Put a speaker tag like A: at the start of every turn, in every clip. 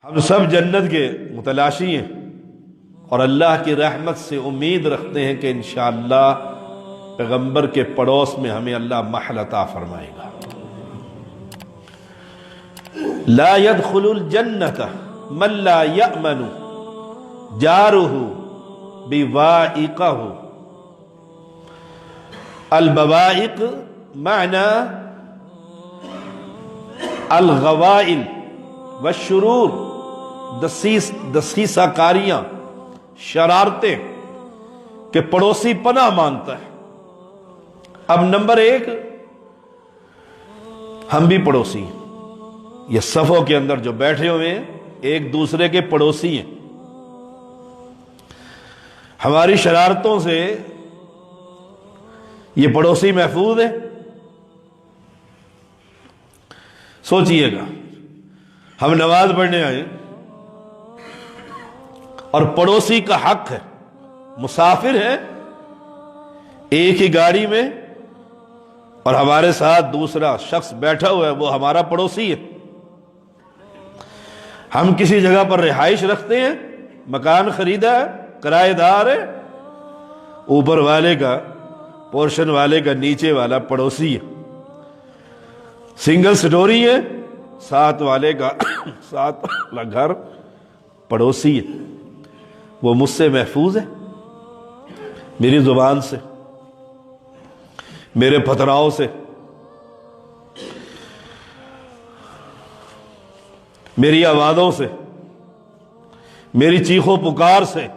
A: ہم سب جنت کے متلاشی ہیں اور اللہ کی رحمت سے امید رکھتے ہیں کہ انشاءاللہ پیغمبر کے پڑوس میں ہمیں اللہ محل عطا فرمائے گا۔ لا يدخل الجنة من لا يأمن جاره بوائقه۔ البوائق معنى الغوائل والشرور، دسیسہ کاریاں، شرارتیں کہ پڑوسی پناہ مانگتا ہے۔ اب نمبر ایک، ہم بھی پڑوسی ہیں، یہ صفوں کے اندر جو بیٹھے ہوئے ہیں ایک دوسرے کے پڑوسی ہیں۔ ہماری شرارتوں سے یہ پڑوسی محفوظ ہے؟ سوچئے گا، ہم نماز پڑھنے آئے اور پڑوسی کا حق ہے، مسافر ہے ایک ہی گاڑی میں اور ہمارے ساتھ دوسرا شخص بیٹھا ہوا ہے، وہ ہمارا پڑوسی ہے۔ ہم کسی جگہ پر رہائش رکھتے ہیں، مکان خریدا ہے، کرایہ دار ہے، اوپر والے کا، پورشن والے کا نیچے والا پڑوسی ہے۔ سنگل سٹوری ہے، ساتھ والے کا ساتھ والا گھر پڑوسی ہے، وہ مجھ سے محفوظ ہے، میری زبان سے، میرے پتھراؤ سے، میری آوازوں سے، میری چیخوں پکار سے۔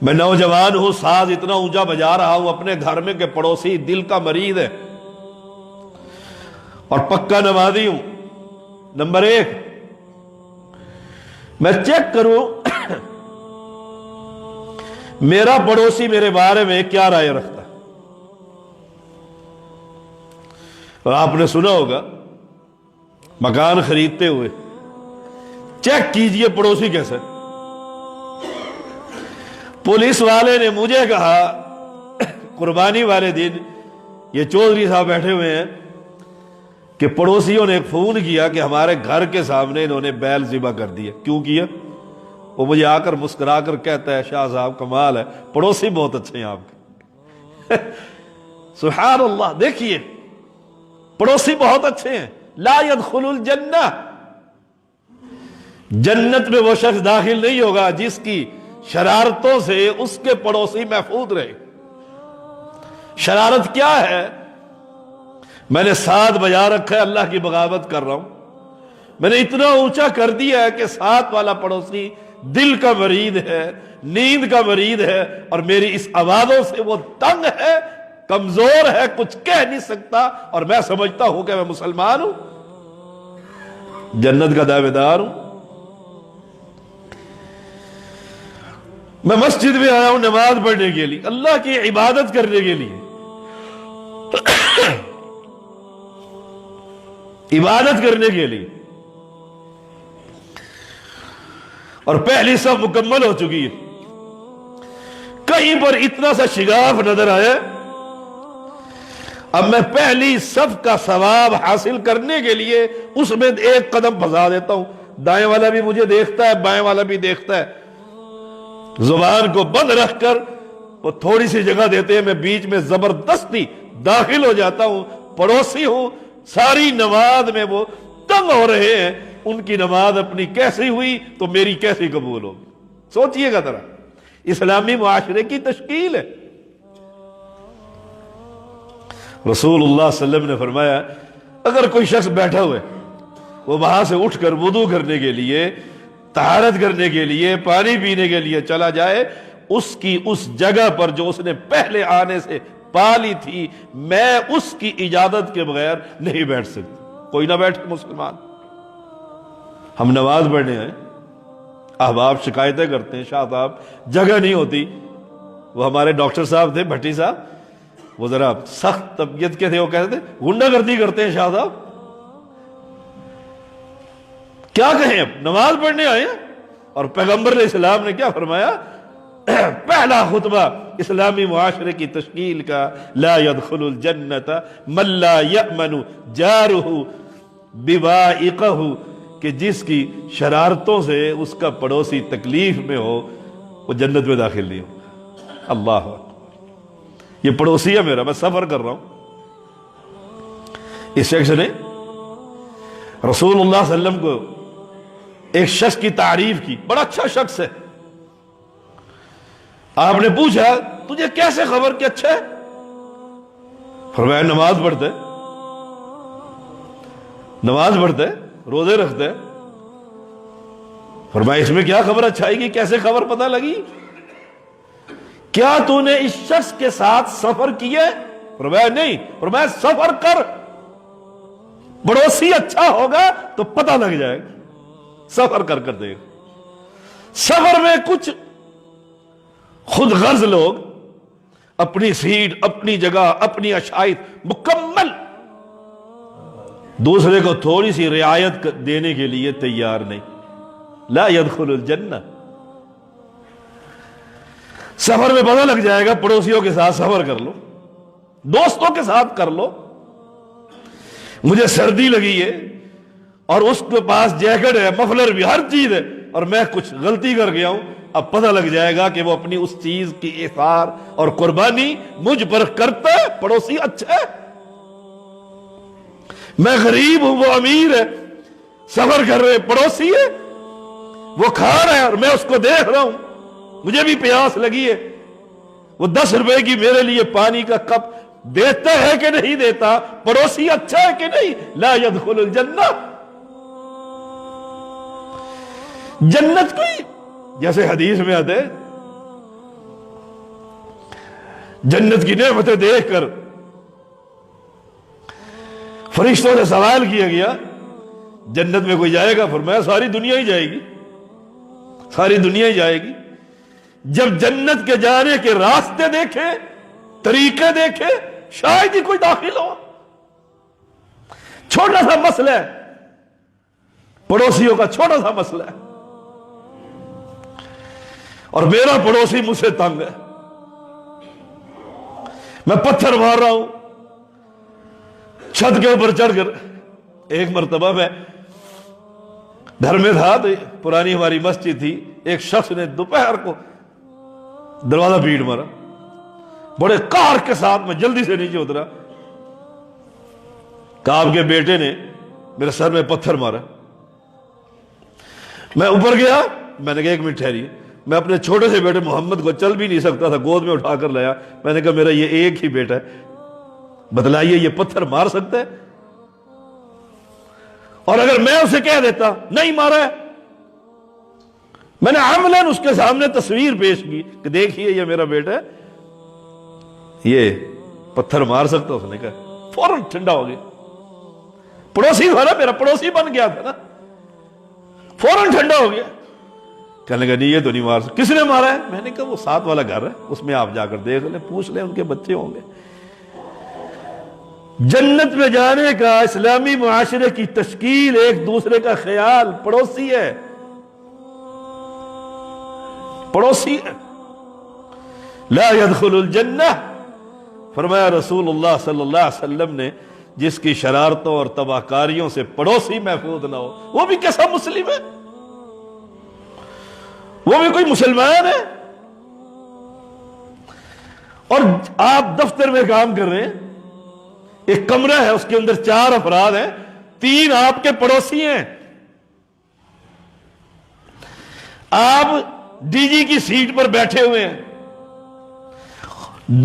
A: میں نوجوان ہوں، ساز اتنا اونچا بجا رہا ہوں اپنے گھر میں کہ پڑوسی دل کا مریض ہے اور پکا نمازی ہوں۔ نمبر ایک، میں چیک کروں میرا پڑوسی میرے بارے میں کیا رائے رکھتا ہے۔ اور آپ نے سنا ہوگا، مکان خریدتے ہوئے چیک کیجئے پڑوسی کیسے۔ پولیس والے نے مجھے کہا قربانی والے دن، یہ چودھری صاحب بیٹھے ہوئے ہیں، کہ پڑوسیوں نے فون کیا کہ ہمارے گھر کے سامنے انہوں نے بیل ذبح کر دیا۔ کیوں کیا؟ وہ مجھے آ کر مسکرا کر کہتا ہے، شاہ صاحب کمال ہے، پڑوسی بہت اچھے ہیں آپ کے۔ سبحان اللہ، دیکھیے پڑوسی بہت اچھے ہیں۔ لا يدخل الجنہ، جنت میں وہ شخص داخل نہیں ہوگا جس کی شرارتوں سے اس کے پڑوسی محفوظ رہے۔ شرارت کیا ہے؟ میں نے ساتھ بجا رکھا ہے، اللہ کی بغاوت کر رہا ہوں، میں نے اتنا اونچا کر دیا ہے کہ ساتھ والا پڑوسی دل کا مریض ہے، نیند کا مریض ہے، اور میری اس آوازوں سے وہ تنگ ہے، کمزور ہے، کچھ کہہ نہیں سکتا، اور میں سمجھتا ہوں کہ میں مسلمان ہوں، جنت کا دعوے دار ہوں۔ میں مسجد میں آیا ہوں نماز پڑھنے کے لیے، اللہ کی عبادت کرنے کے لیے، عبادت کرنے کے لیے، اور پہلی صف مکمل ہو چکی ہے۔ کہیں پر اتنا سا شگاف نظر آیا، اب میں پہلی صف کا ثواب حاصل کرنے کے لیے اس میں ایک قدم پھنسا دیتا ہوں۔ دائیں والا بھی مجھے دیکھتا ہے، بائیں والا بھی دیکھتا ہے، زبان کو بند رکھ کر وہ تھوڑی سی جگہ دیتے ہیں، میں بیچ میں زبردستی داخل ہو جاتا ہوں۔ پڑوسی ہوں، ساری نماز میں وہ تنگ ہو رہے ہیں، ان کی نماز اپنی کیسی ہوئی تو میری کیسی قبول ہوگی؟ سوچئے گا ذرا، اسلامی معاشرے کی تشکیل ہے۔ رسول اللہ صلی اللہ علیہ وسلم نے فرمایا، اگر کوئی شخص بیٹھا ہوئے، وہ وہاں سے اٹھ کر وضو کرنے کے لیے، طہارت کرنے کے لیے، پانی پینے کے لیے چلا جائے، اس کی اس جگہ پر جو اس نے پہلے آنے سے پالی تھی، میں اس کی اجازت کے بغیر نہیں بیٹھ سکتا۔ کوئی نہ بیٹھے مسلمان۔ ہم نماز پڑھنے آئے، احباب شکایتیں کرتے ہیں، شاہ صاحب جگہ نہیں ہوتی۔ وہ ہمارے ڈاکٹر صاحب تھے، بھٹی صاحب، وہ ذرا سخت طبیعت کے تھے، وہ کہتے تھے غنڈہ گردی کرتے ہیں شاہ صاحب۔ کیا کہیں، اب نماز پڑھنے آئے ہیں، اور پیغمبر علیہ السلام نے کیا فرمایا؟ پہلا خطبہ اسلامی معاشرے کی تشکیل کا، لا يدخل الجنت من لا يأمن جارہ بوائقہ، کہ جس کی شرارتوں سے اس کا پڑوسی تکلیف میں ہو وہ جنت میں داخل نہیں ہو۔ اللہ اکبر، یہ پڑوسی ہے میرا، میں سفر کر رہا ہوں، اس شخص نے رسول اللہ صلی اللہ علیہ وسلم کو ایک شخص کی تعریف کی، بڑا اچھا شخص ہے۔ آپ نے پوچھا تجھے کیسے خبر کہ اچھا ہے؟ فرمایا نماز پڑھتے، نماز پڑھتے، روزے رکھتے۔ فرمایا اس میں کیا خبر اچھائی کی، کیسے خبر پتہ لگی؟ کیا تو نے اس شخص کے ساتھ سفر کیے؟ فرمایا نہیں۔ فرمایا سفر کر، پڑوسی اچھا ہوگا تو پتہ لگ جائے گا، سفر کر کر دیکھ۔ سفر میں کچھ خود غرض لوگ اپنی سیٹ، اپنی جگہ، اپنی عشائش مکمل دوسرے کو تھوڑی سی رعایت دینے کے لیے تیار نہیں۔ لا يدخل الجنہ۔ سفر میں پتہ لگ جائے گا، پڑوسیوں کے ساتھ سفر کر لو، دوستوں کے ساتھ کر لو۔ مجھے سردی لگی ہے اور اس کے پاس جیکٹ ہے، مفلر بھی، ہر چیز ہے، اور میں کچھ غلطی کر گیا ہوں، اب پتہ لگ جائے گا کہ وہ اپنی اس چیز کی ایثار اور قربانی مجھ پر کرتا ہے، پڑوسی اچھا ہے۔ میں غریب ہوں، وہ امیر ہے، سفر کر رہے، پڑوسی ہے، وہ کھا رہا ہے اور میں اس کو دیکھ رہا ہوں، مجھے بھی پیاس لگی ہے، وہ 10 روپے کی میرے لیے پانی کا کپ دیتا ہے کہ نہیں دیتا، پڑوسی اچھا ہے کہ نہیں؟ لا يدخل الجنہ۔ جنت کوئی، جیسے حدیث میں آتے جنت کی نعمتیں دیکھ کر فرشتوں سے سوال کیا گیا جنت میں کوئی جائے گا؟ فرمایا ساری دنیا ہی جائے گی، ساری دنیا ہی جائے گی۔ جب جنت کے جانے کے راستے دیکھے، طریقے دیکھے، شاید ہی کوئی داخل ہو۔ چھوٹا سا مسئلہ ہے، پڑوسیوں کا چھوٹا سا مسئلہ ہے، اور میرا پڑوسی مجھ سے تنگ ہے، میں پتھر مار رہا ہوں چھت کے اوپر چڑھ کر۔ ایک مرتبہ میں گھر میں تھا تو پرانی ہماری مسجد تھی، ایک شخص نے دوپہر کو دروازہ پیٹ مارا، بڑے قہر کے ساتھ، میں جلدی سے نیچے اترا، کہا آپ کے بیٹے نے میرے سر میں پتھر مارا۔ میں اوپر گیا، میں نے کہا ایک منٹ ٹھہریے، میں اپنے چھوٹے سے بیٹے محمد کو، چل بھی نہیں سکتا تھا، گود میں اٹھا کر لایا، میں نے کہا میرا یہ ایک ہی بیٹا ہے، بتلائیے یہ پتھر مار سکتا ہے؟ اور اگر میں اسے کہہ دیتا نہیں مارا ہے، میں نے عملاً اس کے سامنے تصویر پیش کی کہ دیکھیے یہ میرا بیٹا ہے، یہ پتھر مار سکتا، اس نے کہا فوراً ٹھنڈا ہو گیا، پڑوسی تھا نا، میرا پڑوسی بن گیا تھا نا، فوراً ٹھنڈا ہو گیا۔ کہنے لگا نہیں یہ تو نہیں مار سکتا۔ کس نے مارا ہے؟ میں نے کہا وہ ساتھ والا گھر ہے، اس میں آپ جا کر دیکھ لیں، پوچھ لیں، ان کے بچے ہوں گے۔ جنت میں جانے کا، اسلامی معاشرے کی تشکیل، ایک دوسرے کا خیال، پڑوسی ہے، پڑوسی ہے۔ لا يدخل الجنہ۔ فرمایا رسول اللہ صلی اللہ علیہ وسلم نے جس کی شرارتوں اور تباہ کاریوں سے پڑوسی محفوظ نہ ہو، وہ بھی کیسا مسلم ہے، وہ بھی کوئی مسلمان ہے۔ اور آپ دفتر میں کام کر رہے ہیں، ایک کمرہ ہے، اس کے اندر 4 افراد ہیں، 3 آپ کے پڑوسی ہیں، آپ ڈی جی کی سیٹ پر بیٹھے ہوئے ہیں،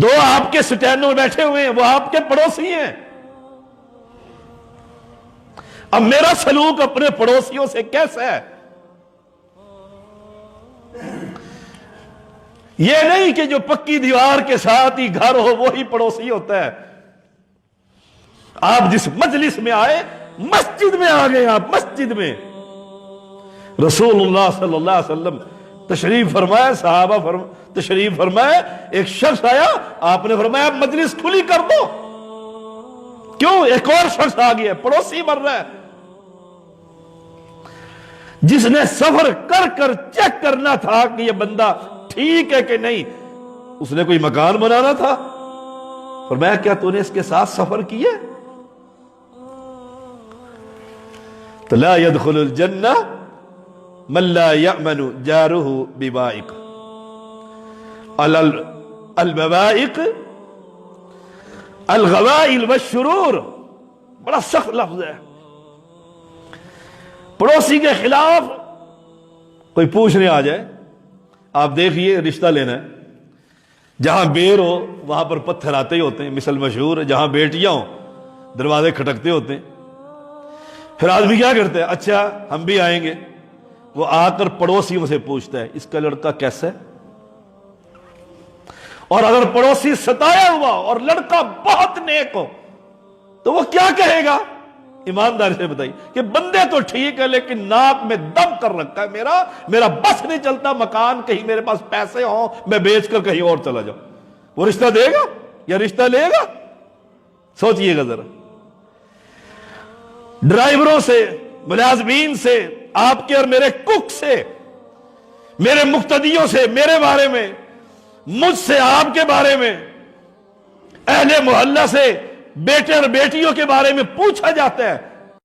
A: 2 آپ کے سٹینو بیٹھے ہوئے ہیں، وہ آپ کے پڑوسی ہیں۔ اب میرا سلوک اپنے پڑوسیوں سے کیسا ہے؟ یہ نہیں کہ جو پکی دیوار کے ساتھ ہی گھر ہو وہی پڑوسی ہوتا ہے۔ آپ جس مجلس میں آئے، مسجد میں آ گئے، آپ مسجد میں، رسول اللہ صلی اللہ علیہ وسلم تشریف فرمایا، صحابہ تشریف فرمایا، ایک شخص آیا، آپ نے فرمایا مجلس کھلی کر دو۔ کیوں؟ ایک اور شخص آ گیا، پڑوسی بن رہا ہے، جس نے سفر کر کر چیک کرنا تھا کہ یہ بندہ ٹھیک ہے کہ نہیں، اس نے کوئی مکان بنانا تھا۔ فرمایا کیا تو نے اس کے ساتھ سفر کیے؟ تو لا يدخل الجنہ من لا يأمن جارہ ببائق، البوائق الغوائل والشرور، بڑا سخت لفظ ہے۔ پڑوسی کے خلاف کوئی پوچھنے آ جائے، آپ دیکھیے رشتہ لینا ہے، جہاں بیر ہو وہاں پر پتھر آتے ہی ہوتے ہیں، مثل مشہور ہے، جہاں بیٹیاں ہوں دروازے کھٹکتے ہوتے ہیں۔ پھر آدمی کیا کرتا ہے، اچھا ہم بھی آئیں گے، وہ آ کر پڑوسیوں سے پوچھتا ہے اس کا لڑکا کیسا ہے، اور اگر پڑوسی ستایا ہوا اور لڑکا بہت نیک ہو تو وہ کیا کہے گا؟ ایمانداری سے بتائیے کہ بندے تو ٹھیک ہے لیکن ناک میں دم کر رکھا ہے میرا بس نہیں چلتا، مکان کہیں میرے پاس پیسے ہوں میں بیچ کر کہیں اور چلا جاؤں، وہ رشتہ دے گا یا رشتہ لے گا؟ سوچئے گا ذرا۔ ڈرائیوروں سے، ملازمین سے، آپ کے اور میرے کک سے، میرے مقتدیوں سے، میرے بارے میں، مجھ سے آپ کے بارے میں، اہل محلہ سے بیٹے اور بیٹیوں کے بارے میں پوچھا جاتا ہے